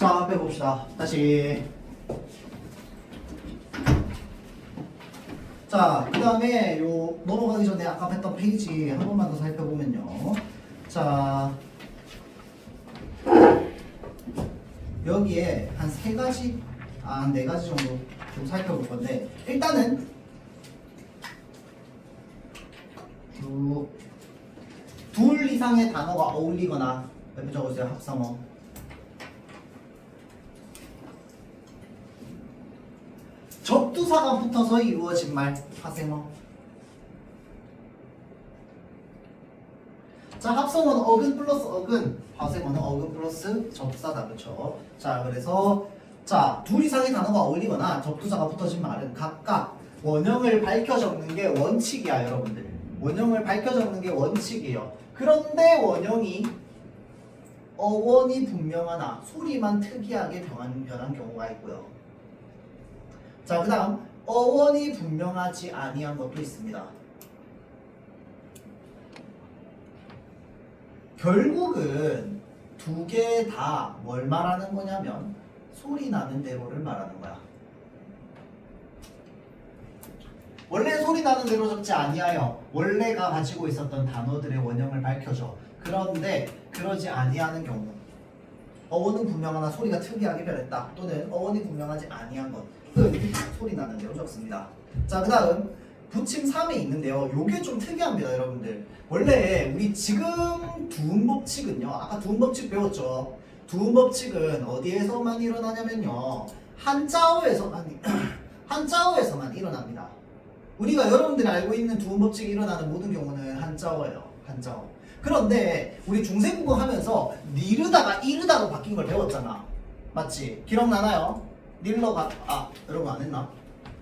자, 빼봅시다. 다시. 자, 그 다음에 요 넘어가기 전에 아까 했던 페이지 한 번만 더 살펴보면요. 자, 여기에 한 세 가지, 한 네 가지 정도 좀 살펴볼 건데, 일단은 둘 이상의 단어가 어울리거나, 옆에 적어주세요. 합성어. 접두사가 붙어서 이루어진 말, 파생어. 자, 합성어는 어근 플러스 어근, 파생어는 어근 플러스 접사다, 그렇죠? 자, 그래서 자, 둘 이상의 단어가 어울리거나 접두사가 붙어진 말은 각각 원형을 밝혀 적는 게 원칙이야, 여러분들. 원형을 밝혀 적는 게 원칙이에요. 그런데 원형이 어원이 분명하나 소리만 특이하게 변한 경우가 있고요. 자, 그 다음 어원이 분명하지 아니한 것도 있습니다. 결국은 두 개 다 뭘 말하는 거냐면 소리 나는 대로를 말하는 거야. 원래 소리 나는 대로 적지 아니하여 원래가 가지고 있었던 단어들의 원형을 밝혀줘. 그런데 그러지 아니하는 경우, 어원은 분명하나 소리가 특이하게 변했다, 또는 어원이 분명하지 아니한 것은 소리 나는 대로 적습니다. 자, 그 다음 부침 3에 있는데요. 요게 좀 특이합니다, 여러분들. 원래 우리 지금 두음법칙은요, 아까 두음법칙 배웠죠? 두음법칙은 어디에서만 일어나냐면요, 한자어에서만 일어납니다. 우리가 여러분들이 알고 있는 두음법칙이 일어나는 모든 경우는 한자어예요. 한자어. 그런데 우리 중세국어 하면서 니르다가 이르다로 바뀐 걸 배웠잖아. 맞지? 기억나나요? 여러분 안 했나?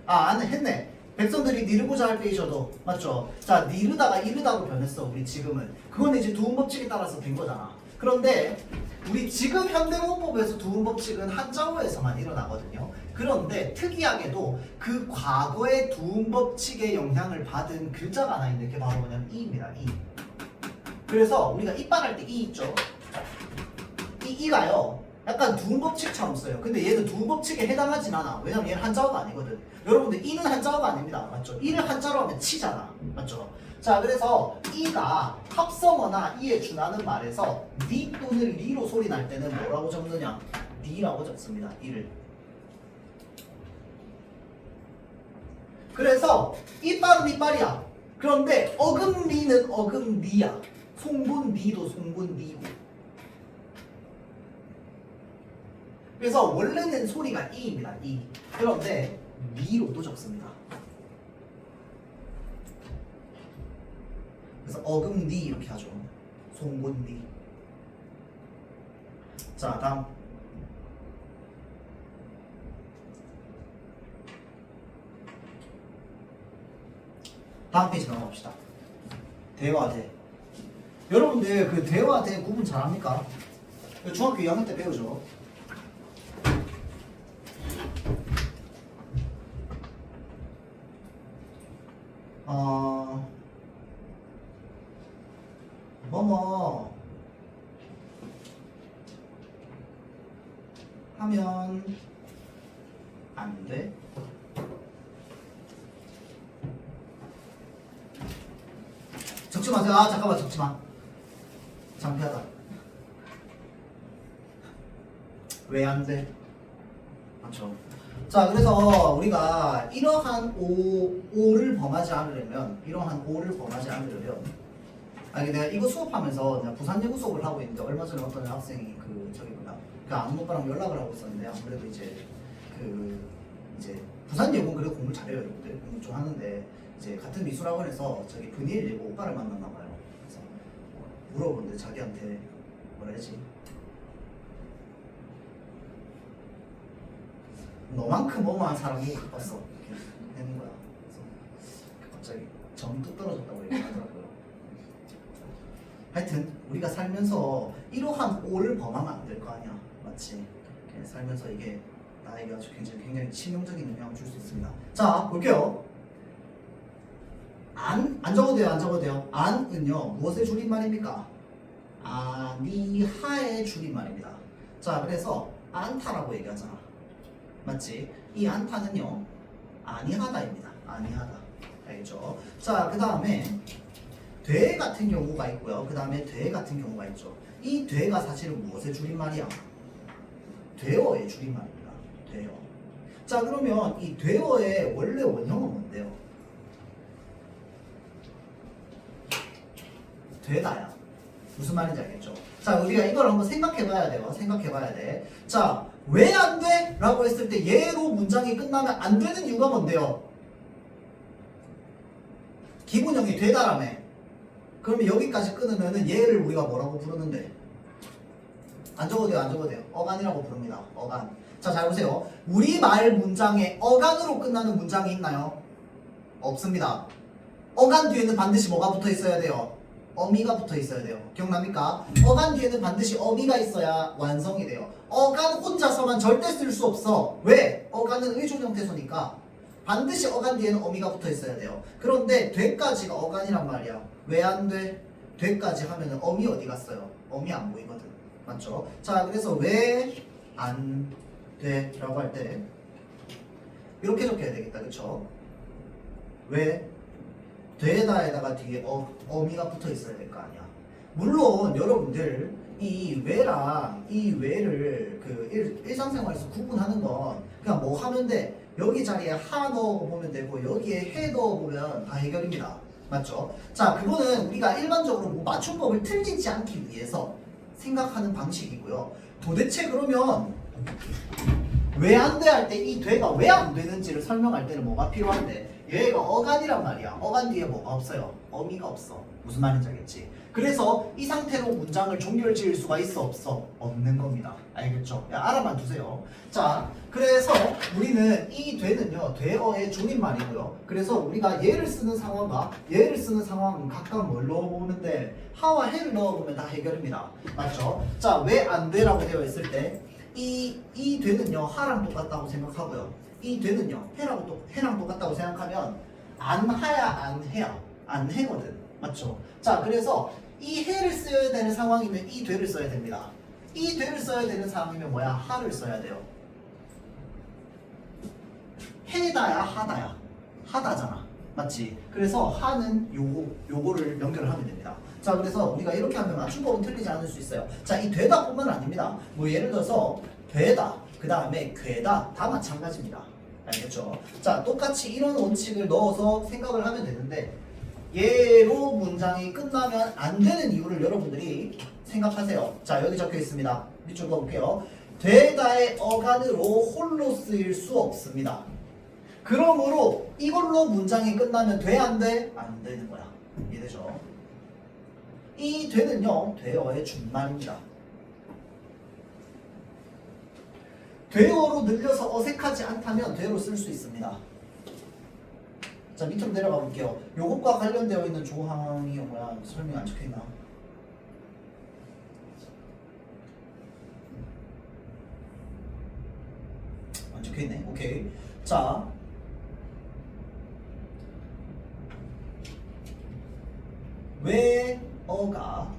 안 했네. 백성들이 니르고자 할 때이셔도 맞죠? 자, 니르다가 이르다로 변했어. 우리 지금은. 그건 이제 두음법칙에 따라서 된 거잖아. 그런데 우리 지금 현대문법에서 두음법칙은 한자어에서만 일어나거든요. 그런데 특이하게도 그 과거의 두음법칙의 영향을 받은 글자가 하나 있는데 그게 바로 뭐냐면 이입니다. 이. 그래서 우리가 이빨할 때 이 있죠? 이가요 약간 두음법칙처럼 써요. 근데 얘는 두음법칙에 해당하진 않아. 왜냐면 얘는 한자어가 아니거든. 여러분들 이는 한자어가 아닙니다. 맞죠? 이를 한자로 하면 치잖아. 맞죠? 자, 그래서 이가 합성어나 이에 준하는 말에서 니 또는 리로 소리 날 때는 뭐라고 적느냐? 니라고 적습니다. 이를. 그래서 이빨은 이빨이야. 그런데 어금니는 어금니야. 송곳니도 송곳니고. 그래서 원래는 소리가 이입니다. 이. 그런데 니로도 적습니다. 그래서 어금니 이렇게 하죠. 송곳니. 자, 다음. 다음 페이지 넘어갑시다. 대화대. 여러분들 그 대화대 구분 잘합니까? 중학교 2학년 때 배우죠. 뭐뭐 하면 안 돼. 적지 마세요. 아, 잠깐만, 적지 마. 창피하다. 왜 안 돼? 맞죠? 자, 그래서 우리가 이러한 오를 범하지 않으려면, 아니, 내가 이거 수업하면서 내가 부산예고 수업을 하고 있는데 얼마 전에 어떤 학생이 그 아는 오빠랑 연락을 하고 있었는데, 아무래도 이제 부산예고는 그래도 공부를 잘해요, 여러분들. 공부 좀 하는데 이제 같은 미술학원에서 저기 분이엘 예고 오빠를 만났나 봐요. 그래서 물어보는데 자기한테 뭐라 해야지? 너만큼 어마한 사람이 없어. 이렇게 되는 거야. 그래서 갑자기 정이 뚝 떨어졌다고 얘기하더라고요. 하여튼 우리가 살면서 이러한 오를 범하면 안 될 거 아니야. 맞지? 살면서 이게 나에게 아주 굉장히 치명적인 영향을 줄 수 있습니다. 자, 볼게요. 안 적어도 돼요. 안은요 무엇의 줄임말입니까? 아니하의 줄임말입니다. 자, 그래서 않다라고 얘기하잖아. 맞지? 이 않다는요 아니하다입니다. 아니하다. 알겠죠? 자, 그 다음에 돼 같은 경우가 있고요. 그 다음에 돼 같은 경우가 있죠. 이 돼가 사실은 무엇의 줄임말이야? 되어의 줄임말입니다. 되어. 자, 그러면 이 되어의 원래 원형은 뭔데요? 되다야. 무슨 말인지 알겠죠? 자, 우리가 이걸 한번 생각해봐야 돼요. 생각해봐야 돼. 자, 왜 안 돼? 라고 했을 때 얘로 문장이 끝나면 안 되는 이유가 뭔데요? 기본형이 되다라며. 그러면 여기까지 끊으면은 얘를 우리가 뭐라고 부르는데? 안 적어도 돼요, 안 적어도 돼요. 어간이라고 부릅니다. 어간. 자, 잘 보세요. 우리말 문장에 어간으로 끝나는 문장이 있나요? 없습니다. 어간 뒤에는 반드시 뭐가 붙어 있어야 돼요? 어미가 붙어 있어야 돼요. 기억납니까? 어간 뒤에는 반드시 어미가 있어야 완성이 돼요. 어간 혼자서만 절대 쓸 수 없어. 왜? 어간은 의존 형태소니까 반드시 어간 뒤에는 어미가 붙어 있어야 돼요. 그런데 돼까지가 어간이란 말이야. 왜 안 돼? 돼까지 하면은 어미 어디 갔어요? 어미 안 보이거든. 맞죠? 자, 그래서 왜 안 돼? 라고 할 때 이렇게 적혀야 되겠다. 그쵸? 왜? 되다에다가 뒤에 어미가 붙어 있어야 될 거 아니야. 물론 여러분들 이 왜랑 이 왜를 그 일상생활에서 구분하는 건 그냥 뭐 하면 돼. 여기 자리에 하 넣어보면 되고 여기에 해 넣어보면 다 해결입니다. 맞죠? 자, 그거는 우리가 일반적으로 뭐 맞춤법을 틀리지 않기 위해서 생각하는 방식이고요. 도대체 그러면 왜 안 돼 할 때 이 돼가 왜 안 되는지를 설명할 때는 뭐가 필요한데? 얘가 어간이란 말이야. 어간 뒤에 뭐가 없어요? 어미가 없어. 무슨 말인지 알겠지? 그래서 이 상태로 문장을 종결 지을 수가 있어 없어? 없는 겁니다. 알겠죠? 야, 알아만 두세요. 자, 그래서 우리는 이 돼는요 돼어의 줄임말이고요. 그래서 우리가 얘를 쓰는 상황과 얘를 쓰는 상황은 각각 뭘 넣어보면 돼? 하와 해를 넣어보면 다 해결입니다. 맞죠? 자, 왜 안 돼라고 되어 있을 때 이 돼는요 하랑 똑같다고 생각하고요. 이 돼는요 해랑 똑같다고 생각하면 안 하야 안 해야 안 해거든. 맞죠? 자, 그래서 이 해를 써야 되는 상황이면 이 돼를 써야 됩니다. 이 돼를 써야 되는 상황이면 뭐야? 하를 써야 돼요. 해다야 하다야 하다잖아. 맞지? 그래서 하는 요거를 연결을 하면 됩니다. 자, 그래서 우리가 이렇게 하면 맞춤법은 틀리지 않을 수 있어요. 자, 이 되다 뿐만 아닙니다. 뭐 예를 들어서 되다, 그 다음에 괴다 다 마찬가지입니다. 알겠죠? 자, 똑같이 이런 원칙을 넣어서 생각을 하면 되는데 얘로 문장이 끝나면 안 되는 이유를 여러분들이 생각하세요. 자, 여기 적혀 있습니다. 밑줄 그어볼게요. 되다의 어간으로 홀로 쓰일 수 없습니다. 그러므로 이걸로 문장이 끝나면 돼? 안 돼? 안 되는 거야. 이해되죠? 이 되는요 되어의 준말입니다. 되어로 늘려서 어색하지 않다면 되어로 쓸 수 있습니다. 자, 밑으로 내려가 볼게요. 요것과 관련되어 있는 조항이 뭐야? 설명이 안 적혀있나? 안 적혀있네. 오케이. 자, 왜어가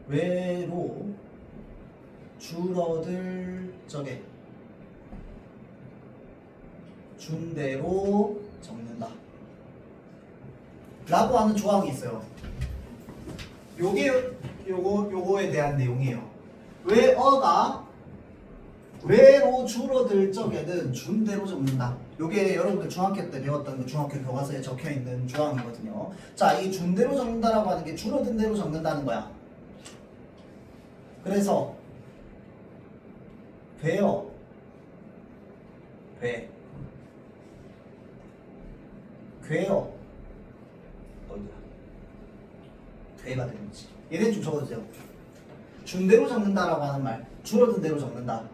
왜로 줄어들 적에 준대로 적는다 라고 하는 조항이 있어요. 요거에 대한 내용이에요. 왜어가 왜로 줄어들 적에는 준대로 적는다. 요게 여러분들 중학교 때 배웠던 그 중학교 교과서에 적혀있는 조항이거든요. 자, 이 준대로 적는다라고 하는 게 줄어든 대로 적는다는 거야. 그래서 돼요. 돼. 괴요. 어디야? 돼가 되는지. 얘네 좀 적어주세요. 준대로 적는다라고 하는 말. 줄어든 대로 적는다.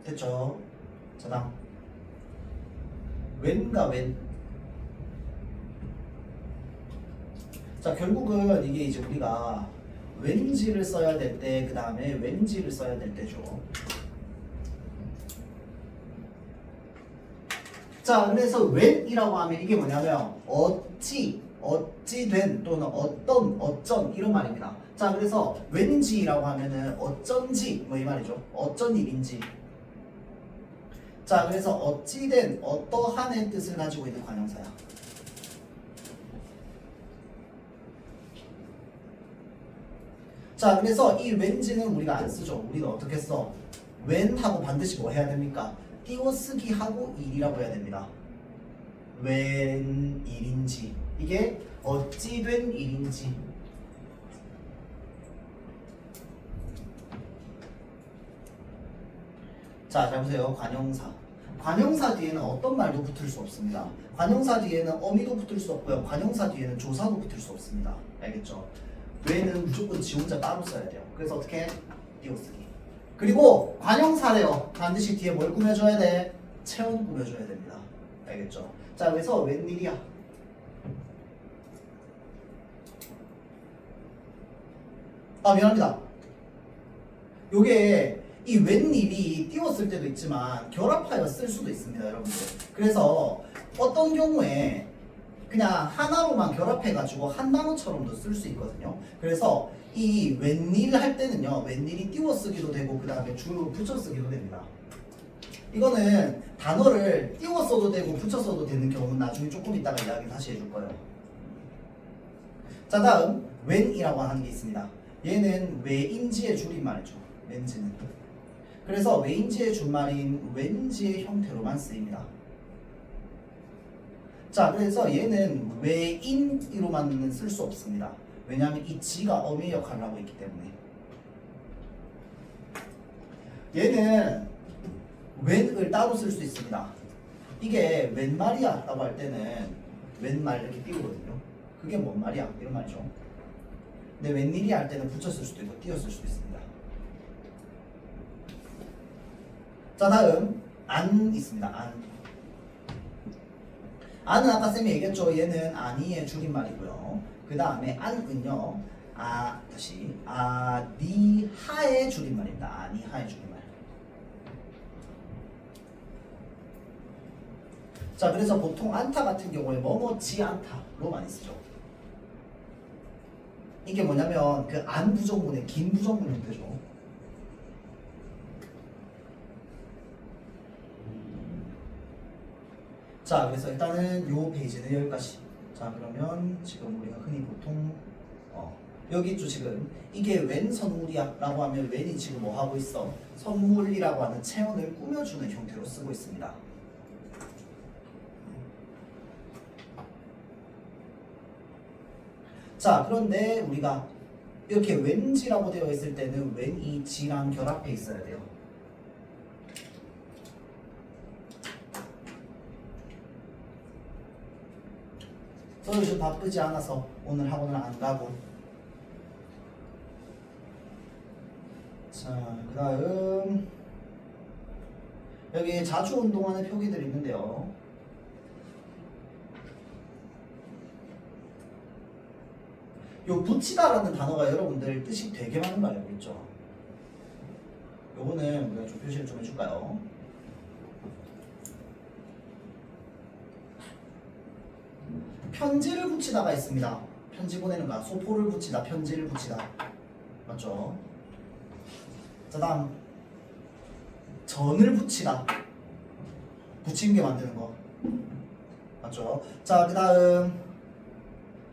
됐죠? 자, 다음 웬가 웬. 자, 결국은 이게 이제 우리가 왠지를 써야 될 때, 그 다음에 왠지를 써야 될 때죠. 자, 그래서 when이라고 하면 이게 뭐냐면 어찌된 또는 어쩐 이런 말입니다. 자, 그래서 왠지라고 하면은 어쩐지 뭐 이 말이죠. 어쩐 일인지. 자, 그래서 어찌된 어떠한의 뜻을 가지고 있는 관형사야. 자, 그래서 이 왠지는 우리가 안 쓰죠. 우리가 어떻게 써? when 하고 반드시 뭐 해야 됩니까? 띄어쓰기 하고 일이라고 해야 됩니다. 웬 일인지, 이게 어찌 된 일인지. 자, 잘 보세요. 관형사. 관형사 뒤에는 어떤 말도 붙을 수 없습니다. 관형사 뒤에는 어미도 붙을 수 없고요. 관형사 뒤에는 조사도 붙을 수 없습니다. 알겠죠? 왜는 무조건 지 혼자 따로 써야 돼요. 그래서 어떻게? 띄어쓰기. 그리고 관형사래요. 반드시 뒤에 뭘 꾸며줘야 돼? 체온 꾸며줘야 됩니다. 알겠죠? 자, 그래서 웬일이야? 아, 미안합니다. 요게 이 웬일이 띄웠을 때도 있지만 결합하여 쓸 수도 있습니다, 여러분들. 그래서 어떤 경우에 그냥 하나로만 결합해가지고 한 단어처럼도 쓸 수 있거든요. 그래서 이 웬일 할 때는요, 웬일이 띄워쓰기도 되고 그 다음에 주로 붙여쓰기도 됩니다. 이거는 단어를 띄워써도 되고 붙여써도 되는 경우는 나중에 조금 이따가 이야기 다시 해줄 거예요. 자, 다음 when이라고 하는 게 있습니다. 얘는 왜인지의 줄임말이죠. 왠지는. 그래서 왜인지의 줄말인 왠지의 형태로만 쓰입니다. 자, 그래서 얘는 왜인으로만은 쓸 수 없습니다. 왜냐하면 이 지가 어미 역할을 하고 있기 때문에. 얘는 when을 따로 쓸 수 있습니다. 이게 웬 말이야 라고 할 때는 웬 말 이렇게 띄우거든요. 그게 뭔 말이야? 이런 말이죠. 근데 웬일이야 할 때는 붙였을 수도 있고 띄었을 수도 있습니다. 자, 다음 안 있습니다. 안은 아까 쌤이 얘기했죠. 얘는 아니의 줄임말이고요. 그 다음에 안은요, 니하의 줄임말입니다. 아니하의 줄임말. 자, 그래서 보통 안타 같은 경우에 뭐뭐지 않다로 많이 쓰죠. 이게 뭐냐면 그 안 부정문의 긴 부정문 형태죠. 자, 그래서 일단은 요 페이지는 여기까지. 자, 그러면 지금 우리가 흔히 보통 여기 있죠. 지금 이게 웬 선물이야 라고 하면 웬이 지금 뭐 하고 있어? 선물이라고 하는 체온을 꾸며주는 형태로 쓰고 있습니다. 자, 그런데 우리가 이렇게 왠지라고 되어 있을 때는 웬이 지랑 결합해 있어야 돼요. 저 요즘 바쁘지 않아서 오늘 학원을 안 가고. 자, 그 다음 여기 자주 운동하는 표기들이 있는데요. 요 붙이다라는 단어가 여러분들 뜻이 되게 많은 거 알고 있죠? 요거는 우리가 좀 표시를 좀 해줄까요? 편지를 붙이다가 있습니다. 편지 보내는 거, 소포를 붙이다, 편지를 붙이다. 맞죠? 자, 다음 전을 붙이다. 붙인 게 만드는 거. 맞죠? 자, 그 다음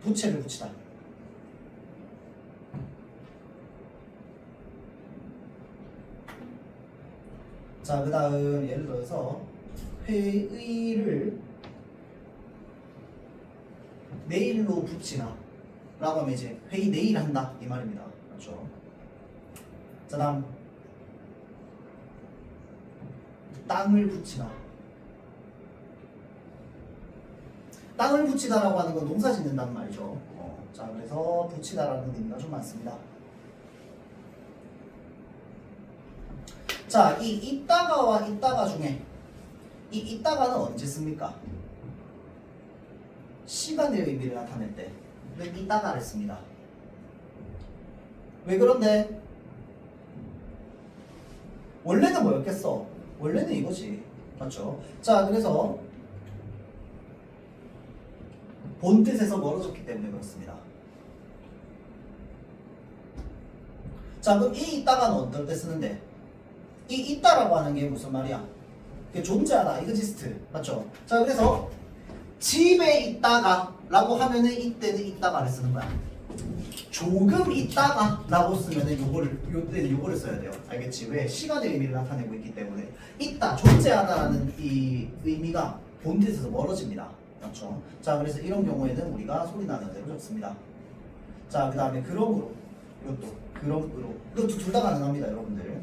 부채를 붙이다. 자, 그 다음 예를 들어서 회의를 내일로 붙이나 라고 하면 이제 회의 내일 한다 이 말입니다. 맞죠? 자, 다음 땅을 붙이나. 땅을 붙이다라고 하는 건 농사 짓는다는 말이죠. 자, 그래서 붙이다라는 의미가 좀 많습니다. 자, 이 있다가와 있다가 중에 이 있다가는 언제 씁니까? 시간의 의미를 나타낼 때 있다가를 씁니다. 왜 그런데? 원래는 뭐였겠어? 원래는 이거지. 맞죠? 자, 그래서 본 뜻에서 멀어졌기 때문에 그렇습니다. 자, 그럼 이 있다가는 어떨 때 쓰는데? 이 있다라고 하는 게 무슨 말이야? 그게 존재하다, exist, 맞죠? 자, 그래서 집에 있다가 라고 하면은 이때는 있다가를 쓰는 거야. 조금 있다가 라고 쓰면은 요때는 요거를 써야 돼요. 알겠지? 왜? 시간의 의미를 나타내고 있기 때문에. 있다, 존재하다라는 이 의미가 본뜻에서 멀어집니다. 맞죠? 자, 그래서 이런 경우에는 우리가 소리 나는 대로 적습니다. 자, 그 다음에 그럼으로, 이것도 그럼으로, 이것도 둘 다 가능합니다, 여러분들.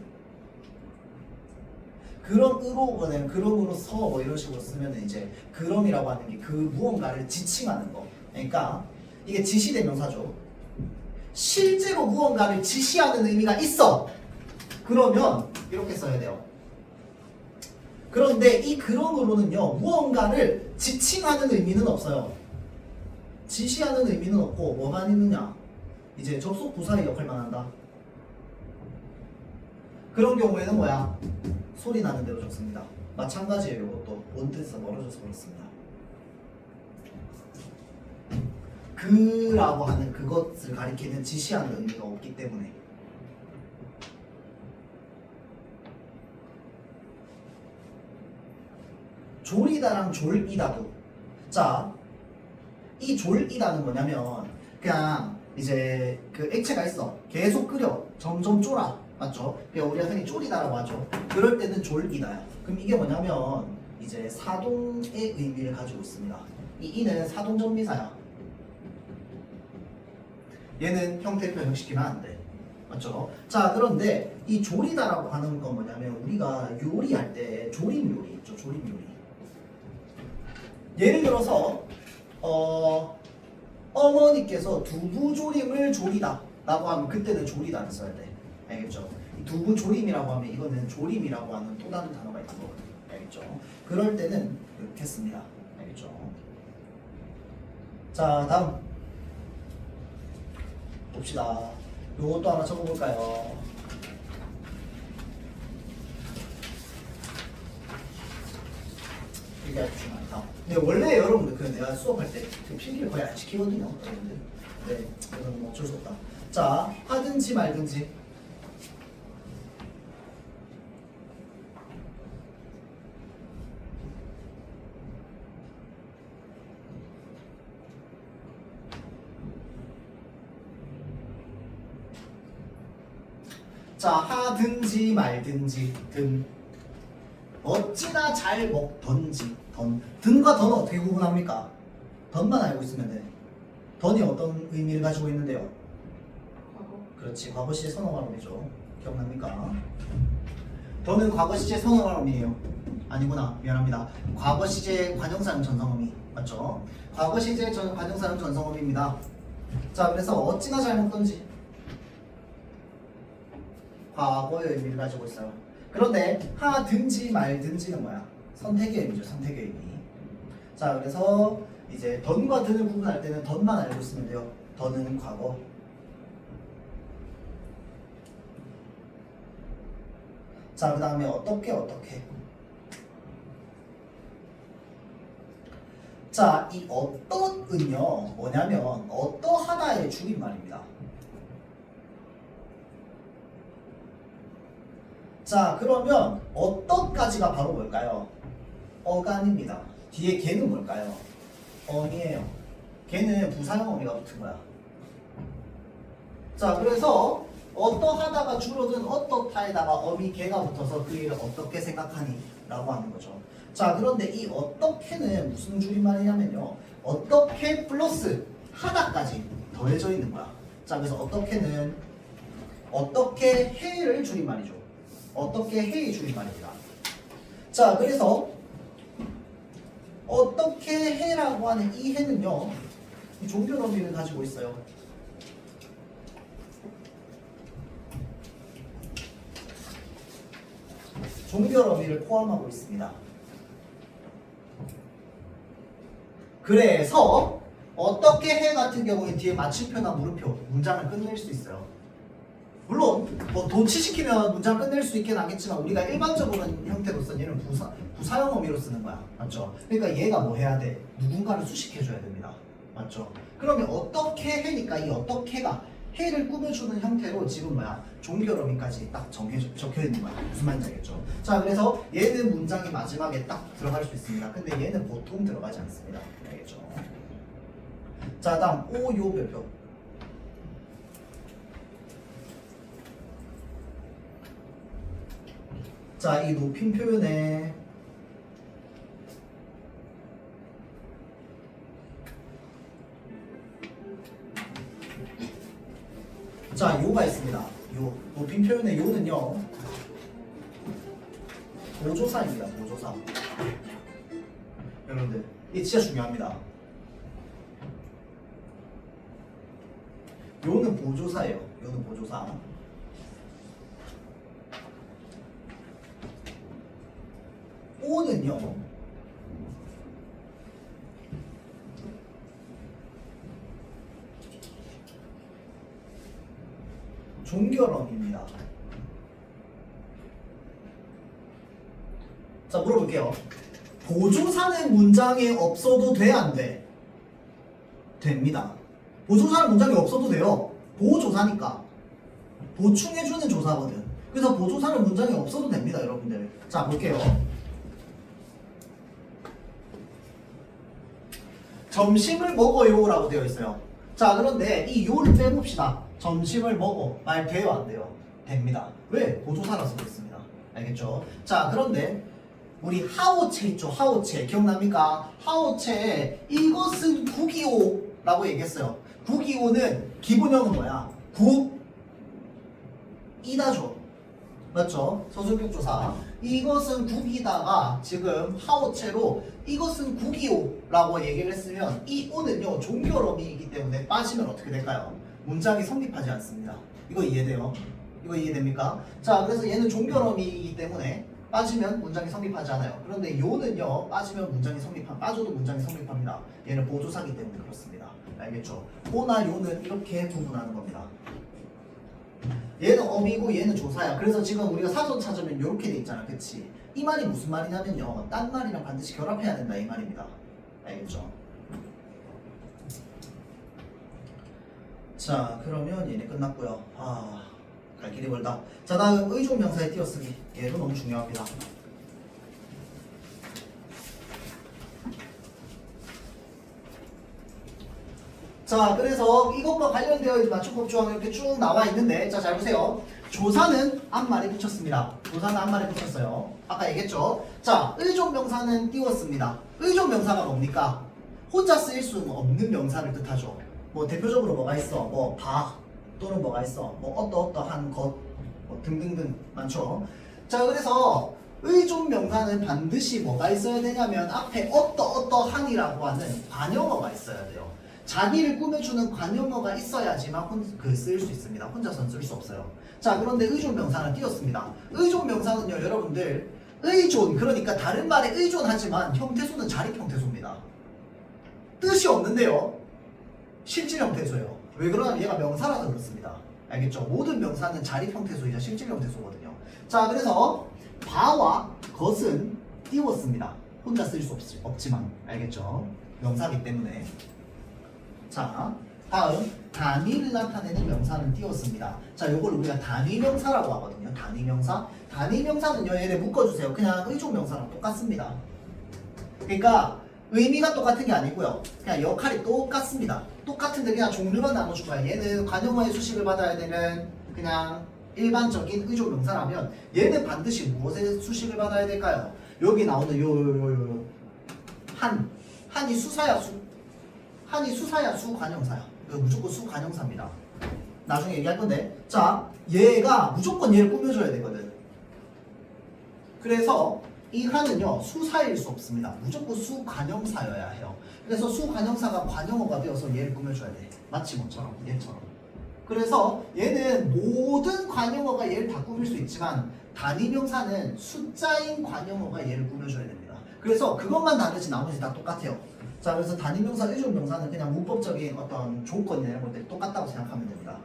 그럼으로, 그럼으로서 뭐 이런 식으로 쓰면은 이제 그럼이라고 하는 게 그 무언가를 지칭하는 거. 그러니까 이게 지시대명사죠. 실제로 무언가를 지시하는 의미가 있어. 그러면 이렇게 써야 돼요. 그런데 이 그럼으로는요, 무언가를 지칭하는 의미는 없어요. 지시하는 의미는 없고 뭐만 있느냐? 이제 접속 부사의 역할만 한다. 그런 경우에는 뭐야? 소리 나는 대로 적습니다. 마찬가지예요. 이것도 원뜻에서 멀어져서 그렇습니다. 그라고 하는 그것을 가리키는 지시하는 의미가 없기 때문에. 졸이다랑 졸이다도. 자, 이 졸이다는 뭐냐면 그냥 이제 그 액체가 있어. 계속 끓여. 점점 쫄아. 맞죠? 그러니까 우리가 흔히 졸이다라고 하죠. 그럴 때는 졸이다야. 그럼 이게 뭐냐면 이제 사동의 의미를 가지고 있습니다. 이 이는 사동전미사야. 얘는 형태표 형식이면 안 돼. 맞죠? 자, 그런데 이 조리다라고 하는 건 뭐냐면 우리가 요리할 때 조림 요리 있죠. 조림 요리. 예를 들어서 어머니께서 두부조림을 조리다 라고 하면 그때는 조리다를 써야 돼. 알겠죠? 두부조림이라고 하면 이거는 조림이라고 하는 또 다른 단어가 있는 거거든요. 알겠죠? 그럴 때는 이렇게 씁니다. 알겠죠? 자, 다음 봅시다. 요것도 하나 적어볼까요? 이게 아주 많다. 근데 원래 여러분들 그 내가 수업할 때 그 필기를 거의 안 시키거든요, 여러분들. 네, 그래서 뭐 어쩔 수 없다. 자, 하든지 말든지. 자, 하든지 말든지 든. 어찌나 잘 먹던지 던. 든과 던은 어떻게 구분합니까? 던만 알고 있으면 돼. 던이 어떤 의미를 가지고 있는데요? 과거. 그렇지, 과거 시제 선호발음이죠. 기억납니까? 던은 과거 시제 선호발음이에요. 아니구나, 미안합니다. 과거 시제 관형사형 전성어미 맞죠? 과거 시제 관형사형 전성어미입니다. 자, 그래서 어찌나 잘 먹던지 과거의 의미를 가지고 있어요. 그런데 하든지 말든지는 뭐야? 선택의 의미죠. 선택의 의미. 자, 그래서 이제 던과 든을 구분할 때는 던만 알고 있으면 돼요. 던은 과거. 자, 그 다음에 어떻게. 자, 이 어떤은요 뭐냐면 어떠하다의 줄임말입니다. 자, 그러면 어떠까지가 바로 뭘까요? 어간입니다. 뒤에 걔는 뭘까요? 어이에요. 걔는 부사형 어미가 붙은 거야. 자, 그래서 어떠하다가 줄어든 어떻다에다가 어미 걔가 붙어서 그 일을 어떻게 생각하니? 라고 하는 거죠. 자, 그런데 이 어떻게는 무슨 줄임말이냐면요, 어떻게 플러스 하다까지 더해져 있는 거야. 자, 그래서 어떻게는 어떻게 해를 줄임말이죠. 어떻게 해의 줄임말입니다. 자, 그래서 어떻게 해라고 하는 이 해는요, 종변 어미를 가지고 있어요. 종변 어미를 포함하고 있습니다. 그래서 어떻게 해 같은 경우에 뒤에 마침표나 물음표 문장을 끝낼 수 있어요. 물론 뭐 도치시키면 문장 끝낼 수 있긴 하겠지만 우리가 일반적으로는 형태로서 얘는 부사형 어미로 쓰는 거야. 맞죠? 그러니까 얘가 뭐 해야 돼? 누군가를 수식해줘야 됩니다. 맞죠? 그러면 어떻게 해니까 이 어떻게가 해를 꾸며주는 형태로 지금 뭐야? 종결어미까지 딱 적혀 있는 거야. 무슨 말인지 알겠죠? 자, 그래서 얘는 문장이 마지막에 딱 들어갈 수 있습니다. 근데 얘는 보통 들어가지 않습니다. 알겠죠? 자, 다음 오요 별표. 자, 이 높임 표현에 자, 요가 있습니다. 요 높임 표현의 요는요 보조사입니다. 보조사. 여러분들 이게 진짜 중요합니다. 요는 보조사예요. 요는 보조사. 오는요 종결어입니다. 자, 물어볼게요. 보조사는 문장에 없어도 돼, 안 돼? 됩니다. 보조사는 문장에 없어도 돼요. 보조사니까. 보충해주는 조사거든. 그래서 보조사는 문장에 없어도 됩니다, 여러분들. 자, 볼게요. 점심을 먹어요 라고 되어 있어요. 자, 그런데 이 요를 빼봅시다. 점심을 먹어. 말 돼요, 안 돼요? 됩니다. 왜? 보조사라서 그렇습니다. 알겠죠? 자, 그런데 우리 하오체 있죠? 하오체. 기억납니까? 하오체에 이것은 국이오 라고 얘기했어요. 국이오는 기본형은 뭐야? 국이다죠. 맞죠? 서술격조사. 이것은 국이다가 지금 하오체로 이것은 국이오 라고 얘기를 했으면 이 오는요 종결어미이기 때문에 빠지면 어떻게 될까요? 문장이 성립하지 않습니다. 이거 이해돼요? 이거 이해됩니까? 자, 그래서 얘는 종결어미이기 때문에 빠지면 문장이 성립하지 않아요. 그런데 요는요 빠지면 문장이 빠져도 문장이 성립합니다. 얘는 보조사기 때문에 그렇습니다. 알겠죠? 오나 요는 이렇게 구분하는 겁니다. 얘는 어미고 얘는 조사야. 그래서 지금 우리가 사전 찾으면 이렇게 돼 있잖아. 그치? 이 말이 무슨 말이냐면요 딴 말이랑 반드시 결합해야 된다 이 말입니다. 알겠죠? 자, 그러면 얘네 끝났고요. 갈 길이 멀다. 자, 다음 의종명사의 띄어쓰기. 얘도 너무 중요합니다. 자, 그래서 이것과 관련되어 있는 맞춤법 조항이 이렇게 쭉 나와 있는데, 자, 잘 보세요. 조사는 앞말에 붙였습니다. 조사는 앞말에 붙였어요. 아까 얘기했죠? 자, 의종명사는 띄웠습니다. 의종명사가 뭡니까? 혼자 쓰일 수는 없는 명사를 뜻하죠. 뭐 대표적으로 뭐가 있어? 뭐 바 또는 뭐가 있어? 뭐 어떠어떠한 것 뭐 등등등 많죠. 자, 그래서 의종명사는 반드시 뭐가 있어야 되냐면 앞에 어떠어떠한이라고 하는 관용어가 있어야 돼요. 자기를 꾸며주는 관용어가 있어야지만 쓸 수 있습니다. 혼자서는 쓸 수 없어요. 자, 그런데 의존명사는 띄었습니다. 의존명사는요, 여러분들 의존, 그러니까 다른 말에 의존하지만 형태소는 자립 형태소입니다. 뜻이 없는데요. 실질 형태소예요. 왜 그러냐면 얘가 명사라서 그렇습니다. 알겠죠? 모든 명사는 자립 형태소이자 실질 형태소거든요. 자, 그래서 바와 것은 띄웠습니다. 혼자 쓸 수 없지만. 알겠죠? 명사기 때문에. 자, 다음 단위를 나타내는 명사는 띄웠습니다. 자, 요걸 우리가 단위명사라고 하거든요. 단위명사. 단위명사는요, 얘네 묶어주세요. 그냥 의종명사랑 똑같습니다. 그러니까 의미가 똑같은 게 아니고요. 그냥 역할이 똑같습니다. 똑같은데 그냥 종류만 나눠준 거야. 얘는 관용어의 수식을 받아야 되는 그냥 일반적인 의종명사라면 얘는 반드시 무엇의 수식을 받아야 될까요? 여기 나오는 한이 수사야 수관용사야. 무조건 수관용사입니다. 나중에 얘기할 건데, 자, 얘가 무조건 얘를 꾸며줘야 되거든. 그래서 이 한은요 수사일 수 없습니다. 무조건 수관용사여야 해요. 그래서 수관용사가 관용어가 되어서 얘를 꾸며줘야 돼. 마치 뭐처럼 얘처럼. 그래서 얘는 모든 관용어가 얘를 다 꾸밀 수 있지만 단위명사는 숫자인 관용어가 얘를 꾸며줘야 됩니다. 그래서 그것만 다르지 나머지 다 똑같아요. 자, 그래서 단위명사, 의존명사는 그냥 문법적인 어떤 조건이나 이런 것들이 똑같다고 생각하면 됩니다.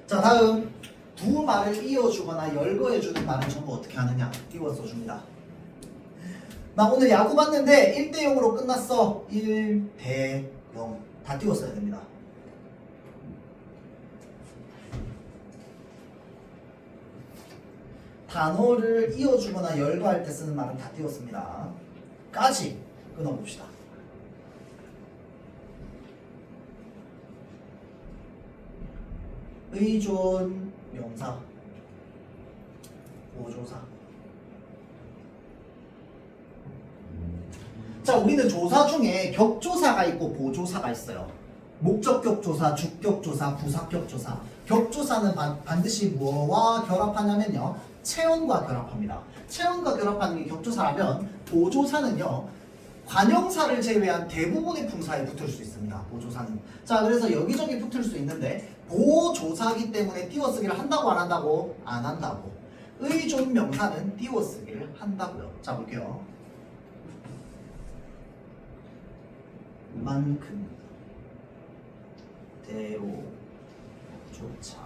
자, 다음 두 말을 이어주거나 열거해주는 말은 전부 어떻게 하느냐? 띄워 써줍니다. 나 오늘 야구 봤는데 1대 0으로 끝났어. 1대 0. 다 띄웠어야 됩니다. 단어를 이어주거나 열거할 때 쓰는 말은 다 띄웠습니다. 까지 끊어봅시다. 의존 명사, 보조사. 자, 우리는 조사 중에 격조사가 있고 보조사가 있어요. 목적격 조사, 주격 조사, 부사격 조사. 격조사는 반드시 뭐와 결합하냐면요, 체언과 결합합니다. 체언과 결합하는 게 격조사라면, 보조사는요, 관형사를 제외한 대부분의 품사에 붙을 수 있습니다. 보조사는. 자, 그래서 여기저기 붙을 수 있는데 보조사기 때문에 띄워쓰기를 한다고 안 한다고? 안 한다고. 의존 명사는 띄워쓰기를 한다고요. 자, 볼게요. 만큼, 대로, 조차,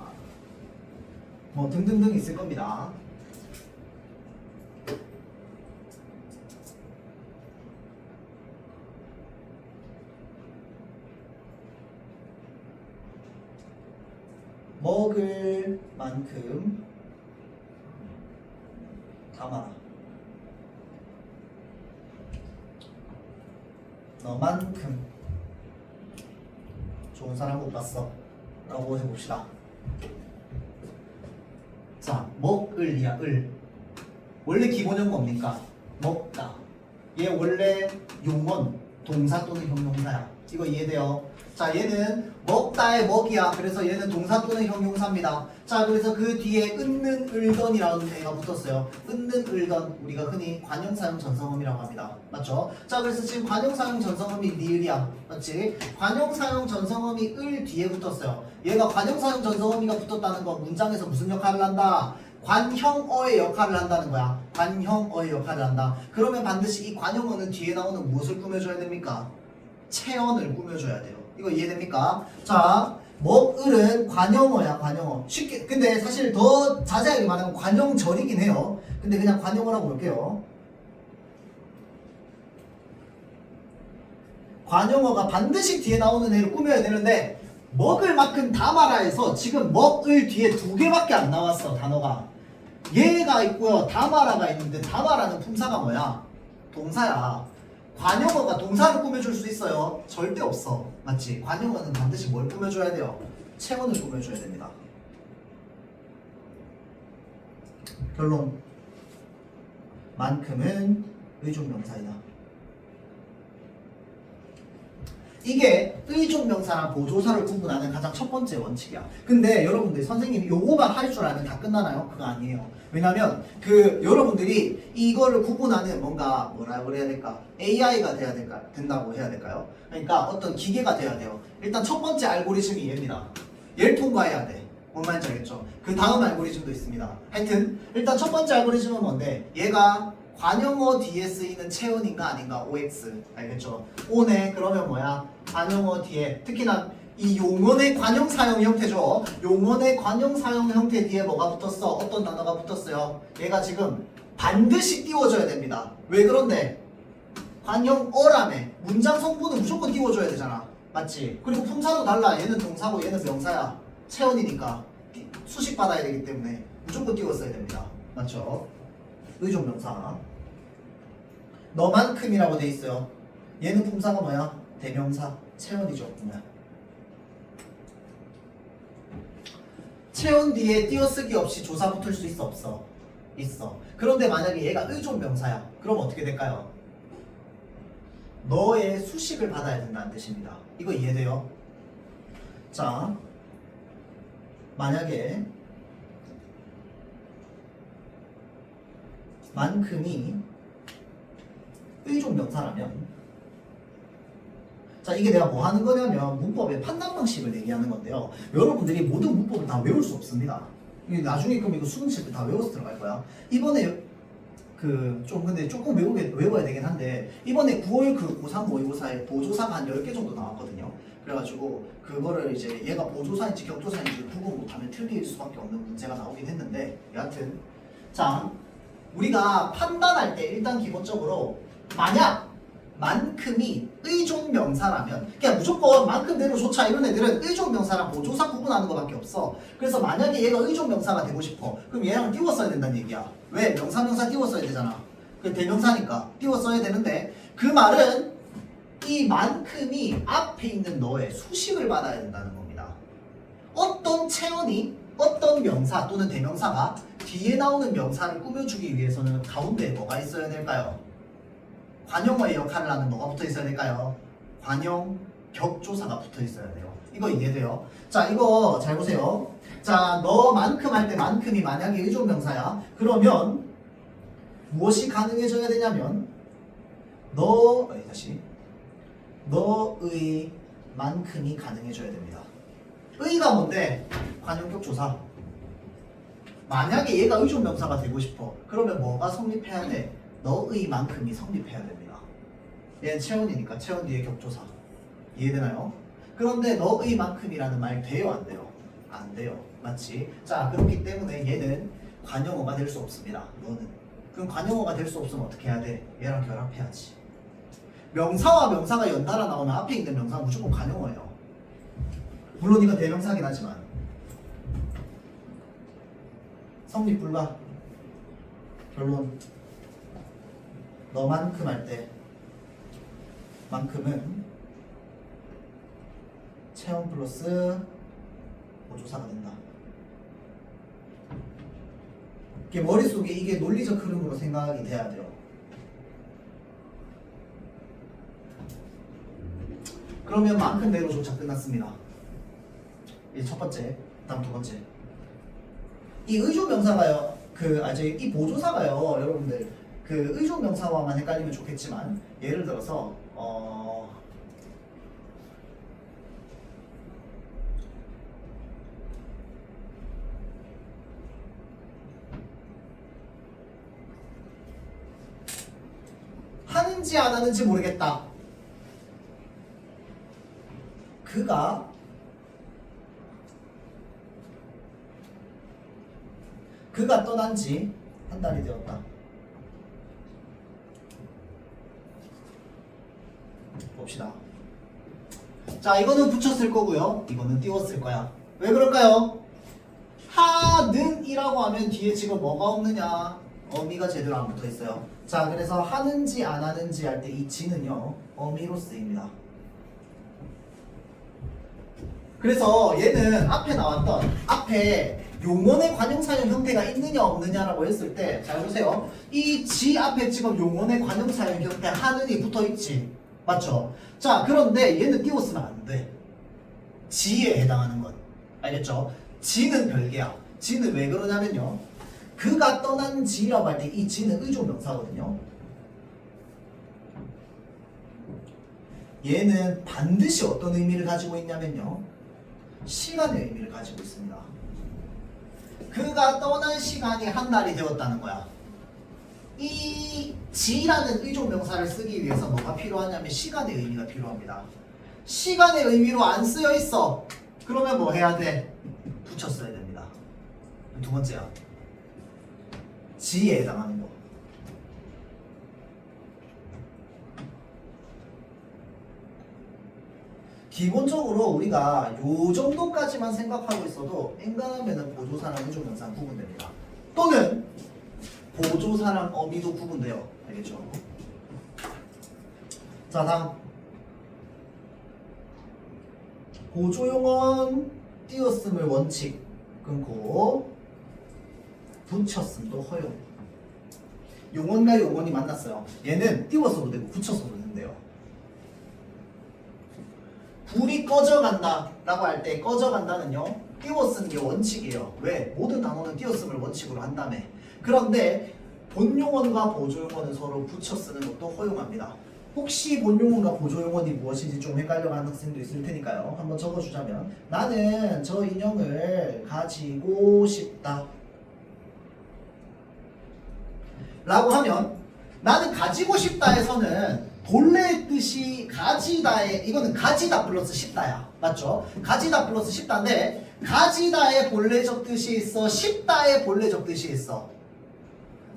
뭐 등등등 있을 겁니다. 먹을 만큼 담아라. 너만큼 좋은 사람 못 봤어 라고 해봅시다. 자, 먹을이야. 을 원래 기본형 뭡니까? 먹다. 얘 원래 용언 동사 또는 형용사야. 이거 이해돼요? 자, 얘는 먹다의 먹이야. 그래서 얘는 동사 또는 형용사입니다. 자, 그래서 그 뒤에 은는 을던이라는 애가 붙었어요. 은는 을던, 우리가 흔히 관형사용 전성음이라고 합니다. 맞죠? 자, 그래서 지금 관형사용 전성음이 니을이야. 맞지? 관형사용 전성음이 을 뒤에 붙었어요. 얘가 관형사용 전성음이가 붙었다는 건 문장에서 무슨 역할을 한다? 관형어의 역할을 한다는 거야. 관형어의 역할을 한다. 그러면 반드시 이 관형어는 뒤에 나오는 무엇을 꾸며줘야 됩니까? 체언을 꾸며줘야 돼요. 이거 이해됩니까? 자, 먹을은 관형어야. 관형어. 쉽게, 근데 사실 더 자세하게 말하면 관형절이긴 해요. 근데 그냥 관형어라고 볼게요. 관형어가 반드시 뒤에 나오는 애를 꾸며야 되는데, 먹을 만큼 담아라 해서 지금 먹을 뒤에 2개밖에 안 나왔어. 단어가 얘가 있고요, 담아라가 있는데, 담아라는 품사가 뭐야? 동사야. 관형어가 동사를 꾸며줄 수 있어요? 절대 없어. 맞지? 관형어는 반드시 뭘 꾸며줘야 돼요? 체언을 꾸며줘야 됩니다. 결론, 만큼은 의존명사이다. 이게 의존명사랑 보조사를 구분하는 가장 첫 번째 원칙이야. 근데 여러분들, 선생님이 요거만 할 줄 알면 다 끝나나요? 그거 아니에요. 왜냐면 여러분들이 이거를 구분하는 뭔가 뭐라 그래야 될까? AI가 돼야 된다고 해야 될까요? 그러니까 어떤 기계가 돼야 돼요. 일단 첫 번째 알고리즘이 얘입니다. 얘를 통과해야 돼. 뭔 말인지 알겠죠? 그 다음 알고리즘도 있습니다. 하여튼 일단 첫 번째 알고리즘은 뭔데? 얘가 관형어 뒤에 쓰이는 체언인가 아닌가? OX. 알겠죠? 오네. 그러면 뭐야? 관형어 뒤에, 특히나 이 용언의 관형사용 형태죠. 용언의 관형사용 형태 뒤에 뭐가 붙었어? 어떤 단어가 붙었어요? 얘가 지금 반드시 띄워줘야 됩니다. 왜 그런데? 관형어라며. 문장 성분은 무조건 띄워줘야 되잖아. 맞지? 그리고 품사도 달라. 얘는 동사고 얘는 명사야. 체언이니까 수식 받아야 되기 때문에 무조건 띄웠어야 됩니다. 맞죠? 의존명사. 너만큼이라고 돼 있어요. 얘는 품사가 뭐야? 대명사. 체언이죠. 뭐야? 체언 뒤에 띄어쓰기 없이 조사 붙을 수 있어? 없어? 있어. 그런데 만약에 얘가 의존명사야. 그럼 어떻게 될까요? 너의 수식을 받아야 된다는 뜻입니다. 이거 이해돼요? 자, 만약에 만큼이 의존명사라면, 자, 이게 내가 뭐 하는 거냐면 문법의 판단 방식을 얘기하는 건데요. 여러분들이 모든 문법을 다 외울 수 없습니다. 나중에 그럼 이거 수능 칠 때 다 외워서 들어갈 거야. 이번에 근데 조금 외워야 되긴 한데, 이번에 9월 고3 모의고사에 보조사가 한 10개 정도 나왔거든요. 그래가지고 그거를 이제 얘가 보조사인지 격조사인지 구분 못하면 틀릴 수밖에 없는 문제가 나오긴 했는데, 여하튼 자, 우리가 판단할 때 일단 기본적으로 만약 만큼이 의존명사라면 그냥 무조건 만큼 내려조차 이런 애들은 의존명사랑 보조사 구분하는 것밖에 없어. 그래서 만약에 얘가 의존명사가 되고 싶어. 그럼 얘랑 띄워써야 된다는 얘기야. 왜? 명사 띄워써야 되잖아. 그 대명사니까 띄워써야 되는데 그 말은 이 만큼이 앞에 있는 너의 수식을 받아야 된다는 겁니다. 어떤 체언이 어떤 명사 또는 대명사가 뒤에 나오는 명사를 꾸며주기 위해서는 가운데에 뭐가 있어야 될까요? 관용어의 역할을 하는 뭐가 붙어 있어야 될까요? 관용 격조사가 붙어 있어야 돼요. 이거 이해돼요? 자, 이거 잘 보세요. 자, 너만큼 할 때 만큼이 만약에 의존명사야. 그러면 무엇이 가능해져야 되냐면 너의 만큼이 가능해져야 됩니다. 의가 뭔데? 관용 격조사. 만약에 얘가 의존명사가 되고 싶어. 그러면 뭐가 성립해야 돼? 너의 만큼이 성립해야 됩니다. 얘는 체온이니까 체온 뒤에 격조사. 이해되나요? 그런데 너의 만큼이라는 말 돼요? 안 돼요? 안 돼요. 맞지? 자, 그렇기 때문에 얘는 관용어가 될 수 없습니다. 너는. 그럼 관용어가 될 수 없으면 어떻게 해야 돼? 얘랑 결합해야지. 명사와 명사가 연달아 나오면 앞에 있는 명사는 무조건 관용어예요. 물론 이건 대명사긴 하지만 성립 불가. 결론 너만큼 할 때 만큼은 체험 플러스 보조사가 된다. 이게 머릿속에 이게 논리적 흐름으로 생각이 돼야 돼요. 그러면 만큼대로 조차 끝났습니다. 이 첫 번째, 다음 두 번째. 이 의존명사가요, 이 보조사가요, 여러분들 그 의존명사와만 헷갈리면 좋겠지만 예를 들어서 하는지 안 하는지 모르겠다. 그가 떠난 지 한 달이 되었다. 봅시다. 자, 이거는 붙였을 거고요. 이거는 띄웠을 거야. 왜 그럴까요? 하는이라고 하면 뒤에 지금 뭐가 없느냐? 어미가 제대로 안 붙어 있어요. 자, 그래서 하는지 안 하는지 할 때 이 지는요, 어미로 쓰입니다. 그래서 얘는 앞에 용언의 관용사형 형태가 있느냐 없느냐라고 했을 때 잘 보세요. 이 지 앞에 지금 용언의 관용사형 형태 하는이 붙어 있지. 맞죠? 자, 그런데 얘는 띄웠으면 안 돼. 지에 해당하는 것. 알겠죠? 지는 별개야. 지는 왜 그러냐면요. 그가 떠난 지라고 할 때 이 지는 의존명사거든요. 얘는 반드시 어떤 의미를 가지고 있냐면요. 시간의 의미를 가지고 있습니다. 그가 떠난 시간이 한 달이 되었다는 거야. 이 지라는 의존명사를 쓰기 위해서 뭐가 필요하냐면 시간의 의미가 필요합니다. 시간의 의미로 안 쓰여 있어. 그러면 뭐 해야 돼? 붙였어야 됩니다. 두 번째야. 지에 해당하는 거. 기본적으로 우리가 요 정도까지만 생각하고 있어도 인간하면은 보조사랑 의존명사는 구분됩니다. 또는 보조사랑 어미도 구분돼요. 알겠죠? 자, 다음. 보조용언 띄었음을 원칙 끊고 붙였음도 허용. 용언과 용언이 만났어요. 얘는 띄워서도 되고 붙여서도 되는데요. 불이 꺼져간다 라고 할 때 꺼져간다는요, 띄워쓰는 게 원칙이에요. 왜? 모든 단어는 띄워쓰음을 원칙으로 한다며. 그런데 본용언과 보조용언은 서로 붙여 쓰는 것도 허용합니다. 혹시 본용언과 보조용언이 무엇인지 좀 헷갈려가는 학생도 있을 테니까요. 한번 적어주자면, 나는 저 인형을 가지고 싶다 라고 하면, 나는 가지고 싶다에서는 본래의 뜻이 가지다에, 이거는 가지다 플러스 싶다야. 맞죠? 가지다 플러스 싶다인데, 가지다의 본래적 뜻이 있어, 싶다의 본래적 뜻이 있어.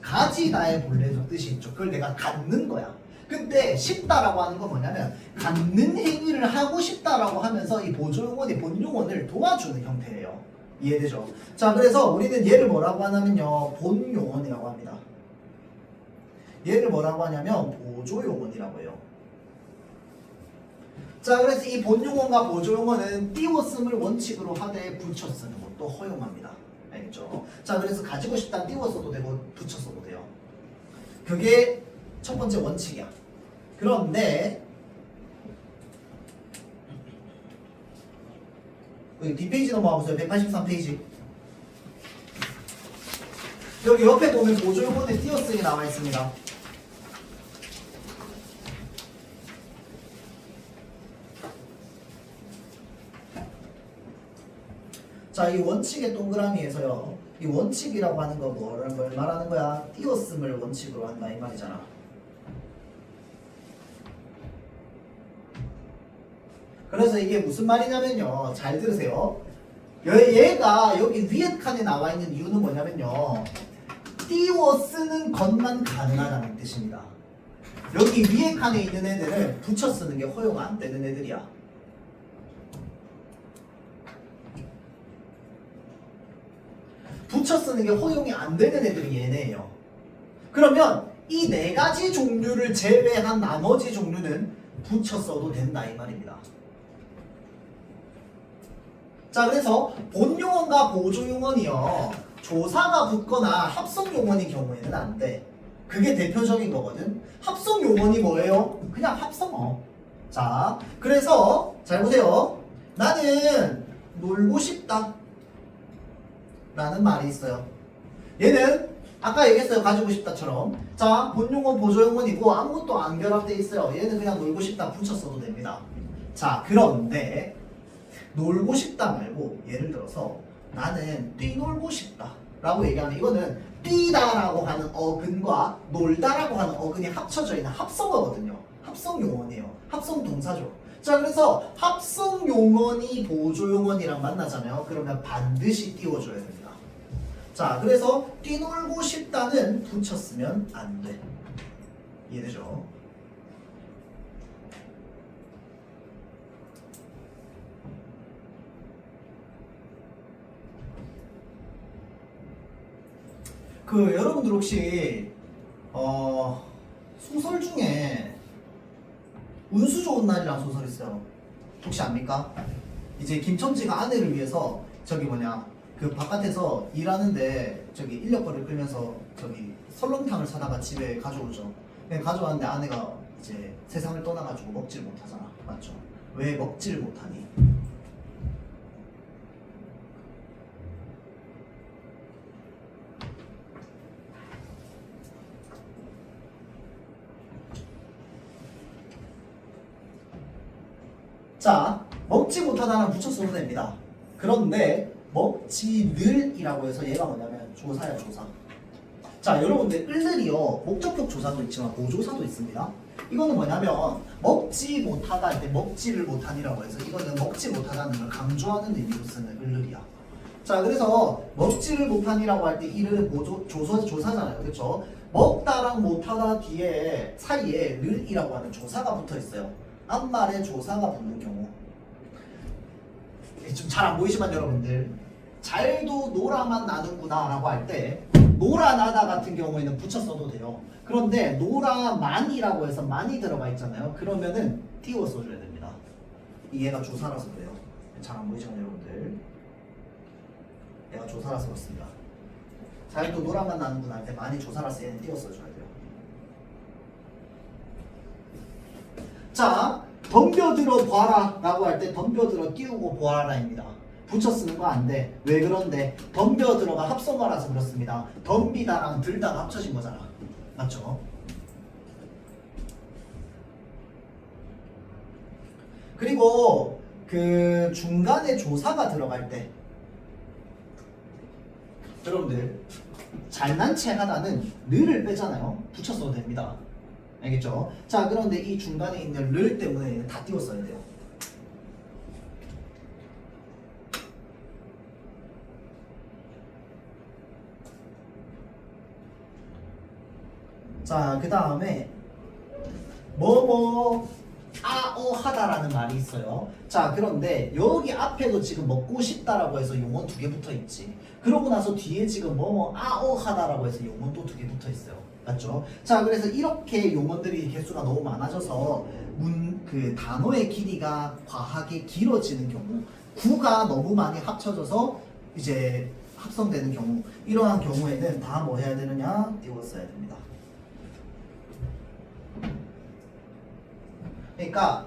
가지다의 본래적 뜻이 있죠. 그걸 내가 갖는 거야. 근데 싶다라고 하는 건 뭐냐면 갖는 행위를 하고 싶다라고 하면서 이 보조용언이 본용언을 도와주는 형태예요. 이해되죠? 자, 그래서 우리는 얘를 뭐라고 하냐면요, 본용언이라고 합니다. 얘를 뭐라고 하냐면 보조용언이라고 해요. 자, 그래서 이 본용언과 보조용언은 띄워쓰을 원칙으로 하되 붙여 쓰는 것도 허용합니다. 알겠죠? 자, 그래서 가지고 싶다는 띄워 써도 되고 붙여 써도 돼요. 그게 첫 번째 원칙이야. 그런데 여기 뒷페이지 넘어가 보세요. 183페이지. 여기 옆에 보면 보조용언에 띄어쓰기 나와 있습니다. 자, 이 원칙의 동그라미에서요, 이 원칙이라고 하는 거 뭘 말하는 거야? 띄어쓰을 원칙으로 한다 이 말이잖아. 그래서 이게 무슨 말이냐면요, 잘 들으세요. 얘가 여기 위에 칸에 나와 있는 이유는 뭐냐면요, 띄워 쓰는 것만 가능하다는 뜻입니다. 여기 위에 칸에 있는 애들은 붙여 쓰는 게 허용 안 되는 애들이야. 붙여 쓰는 게 허용이 안 되는 애들이 얘네예요. 그러면 이 네 가지 종류를 제외한 나머지 종류는 붙여 써도 된다 이 말입니다. 자, 그래서 본용언과 보조용언이요, 조사가 붙거나 합성용언인 경우에는 안 돼. 그게 대표적인 거거든. 합성용언이 뭐예요? 그냥 합성어. 자, 그래서 잘 보세요. 나는 놀고 싶다 라는 말이 있어요. 얘는 아까 얘기했어요. 가지고 싶다처럼. 자, 본용언, 보조용언이고 아무것도 안 결합돼 있어요. 얘는 그냥 놀고 싶다 붙여 써도 됩니다. 자, 그런데 놀고 싶다 말고 예를 들어서 나는 뛰놀고 싶다 라고 얘기하면 이거는 뛰다라고 하는 어근과 놀다라고 하는 어근이 합쳐져 있는 합성어거든요. 합성용언이에요. 합성동사죠. 자, 그래서 합성용언이 보조용언이랑 만나잖아요. 그러면 반드시 띄워줘야 됩니다. 자, 그래서 뛰놀고 싶다는 붙였으면 안 돼. 이해되죠? 여러분들 혹시 소설 중에 운수 좋은 날이라는 소설 있어요. 혹시 압니까? 이제 김첨지가 아내를 위해서 그 바깥에서 일하는데 인력거를 끌면서 설렁탕을 사다가 집에 가져오죠. 가져왔는데 아내가 이제 세상을 떠나가지고 먹질 못하잖아. 맞죠? 왜 먹질 못하니? 자, 먹지 못하다는 붙여 써도 됩니다. 그런데 먹지늘이라고 해서 얘가 뭐냐면 조사야, 조사. 자, 여러분들 을들이요, 목적격 조사도 있지만 보조사도 있습니다. 이거는 뭐냐면 먹지 못하다 할 때 먹지를 못하니라고 해서 이거는 먹지 못하다는 걸 강조하는 의미로 쓰는 을들이야. 자, 그래서 먹지를 못하니라고 할 때 이를 조사잖아요. 그렇죠? 먹다랑 못하다 뒤에 사이에 늘이라고 하는 조사가 붙어 있어요. 앞말에 조사가 붙는 경우. 좀 잘 안 보이지만 여러분들, 잘도 노라만 나는구나 라고 할 때 노라 나다 같은 경우에는 붙여 써도 돼요. 그런데 노라만이라고 해서 많이 들어가 있잖아요. 그러면은 띄워 써줘야 됩니다. 얘가 조사라서 그래요. 잘 안 보이지만 여러분들, 얘가 조사라서 그렇습니다. 잘도 노라만 나는구나 할 때 많이 조사라서 얘는 띄워 써줘야 돼요. 자, 덤벼들어 봐라 라고 할 때 덤벼들어 띄우고 보아라입니다. 붙여 쓰는 거 안 돼. 왜 그런데? 덤벼들어가 합성어라서 그렇습니다. 덤비다랑 들다가 합쳐진 거잖아. 맞죠? 그리고 그 중간에 조사가 들어갈 때 여러분들, 잘난 체 하다는 늘을 빼잖아요. 붙여 써도 됩니다. 알겠죠? 자, 그런데 이 중간에 있는 를 때문에 다 띄워 써야 돼요. 자, 그 다음에 뭐뭐 하다라는 말이 있어요. 자, 그런데 여기 앞에도 지금 먹고 싶다라고 해서 용언 두 개 붙어 있지. 그러고 나서 뒤에 지금 하다라고 해서 용언 또 두 개 붙어 있어요. 맞죠? 자, 그래서 이렇게 용언들이 개수가 너무 많아져서 그 단어의 길이가 과하게 길어지는 경우, 구가 너무 많이 합쳐져서 이제 합성되는 경우, 이러한 경우에는 다 뭐 해야 되느냐? 띄웠어야 됩니다. 그러니까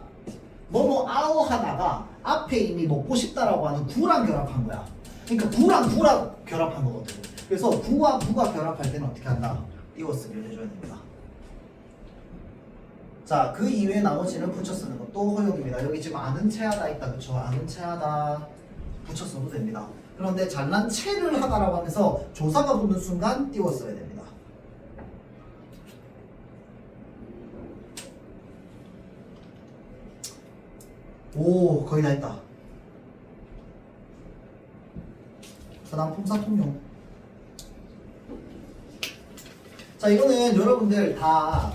하다가 앞에 이미 먹고 싶다라고 하는 구랑 결합한 거야. 그러니까 구랑 결합한 거거든. 그래서 구와 구가 결합할 때는 어떻게 한다? 띄워쓰기를 해줘야 됩니다. 자, 그 이외에 나머지는 붙여 쓰는 것도 허용입니다. 여기 지금 아는 체하다 있다, 그쵸? 아는 체하다 붙여 써도 됩니다. 그런데 잘난 체를 하다라고 하면서 조사가 붙는 순간 띄워써야 됩니다. 오, 거의 다 했다. 그 다음 품사통용. 자, 이거는 여러분들 다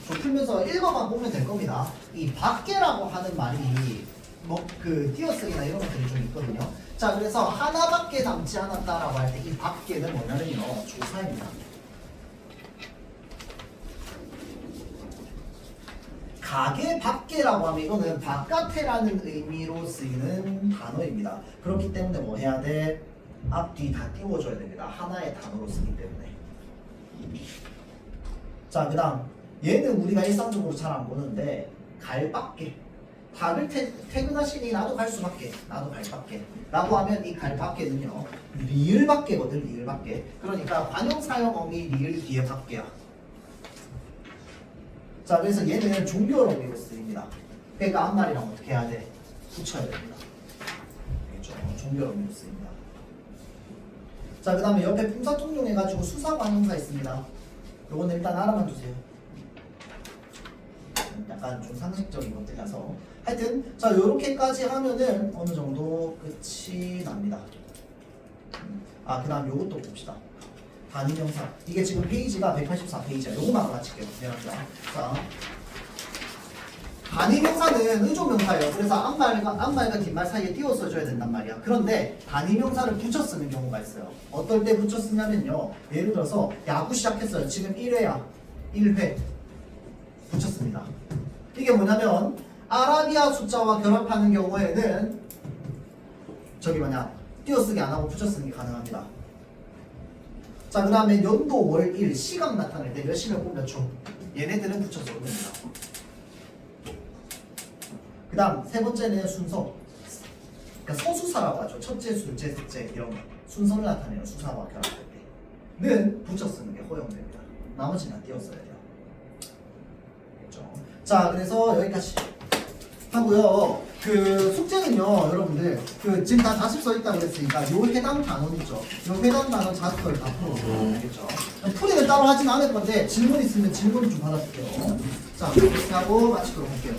좀 풀면서 읽어만 보면 될 겁니다. 이 밖에라고 하는 말이 띄어쓰기나 이런 것들이 좀 있거든요. 자, 그래서 하나밖에 남지 않았다라고 할 때 이 밖에는 뭐냐면요, 조사입니다. 가게 밖에라고 하면 이거는 바깥에라는 의미로 쓰이는 단어입니다. 그렇기 때문에 뭐 해야 돼? 앞뒤 다 띄워줘야 됩니다. 하나의 단어로 쓰기 때문에. 자, 그 다음 얘는 우리가 일상적으로 잘 안 보는데 갈 밖에. 다들 퇴근하시니 나도 갈 수밖에, 나도 갈 밖에 라고 하면 이 갈 밖에는요 리을 밖에거든. 리을 밖에. 그러니까 관용사용 어미 리을 뒤에 밖에야. 자, 그래서 얘는 종결어미로 쓰입니다. 그러니까 앞말이랑 어떻게 해야 돼? 붙여야 됩니다. 알겠죠? 종결어미로 쓰입니다. 자, 그 다음에 옆에 품사통용 해가지고 수사관용사 있습니다. 요거는 일단 알아만 두세요. 약간 좀 상식적인 것들이라서. 하여튼 자, 요렇게까지 하면은 어느 정도 끝이 납니다. 그 다음 요것도 봅시다. 단위명사. 이게 지금 페이지가 184페이지야. 요거만 마칠게요. 미안합니다. 자, 단위명사는 의조명사예요. 그래서 앞말과 뒷말 사이에 띄워 써줘야 된단 말이야. 그런데 단위명사를 붙여 쓰는 경우가 있어요. 어떨 때 붙여 쓰냐면요, 예를 들어서 야구 시작했어요. 지금 1회야. 1회 붙였습니다. 이게 뭐냐면 아라비아 숫자와 결합하는 경우에는 띄어쓰기 안 하고 붙여쓰는 게 가능합니다. 자, 그 다음에 연도, 월, 일, 시간 나타낼 때 몇 시를 꼭 몇 초. 얘네들은 붙여서도 됩니다. 그 다음 세 번째는 순서. 그러니까 서수사라고 하죠. 첫째, 둘째, 셋째 이런 거. 순서를 나타내는 수사와 결합할 때는 붙여쓰는 게 허용됩니다. 나머지는 띄어써야 돼요. 알겠죠? 자, 그래서 여기까지 하고요. 숙제는요, 여러분들 지금 다 자습서 있다고 그랬으니까 요 해당 단원 있죠. 요 해당 단원 자습서를 다 풀어보세요. 알겠죠? 풀이는 따로 하진 않을 건데 질문 있으면 질문 좀 받아볼게요. 자, 그렇게 하고 마치도록 할게요.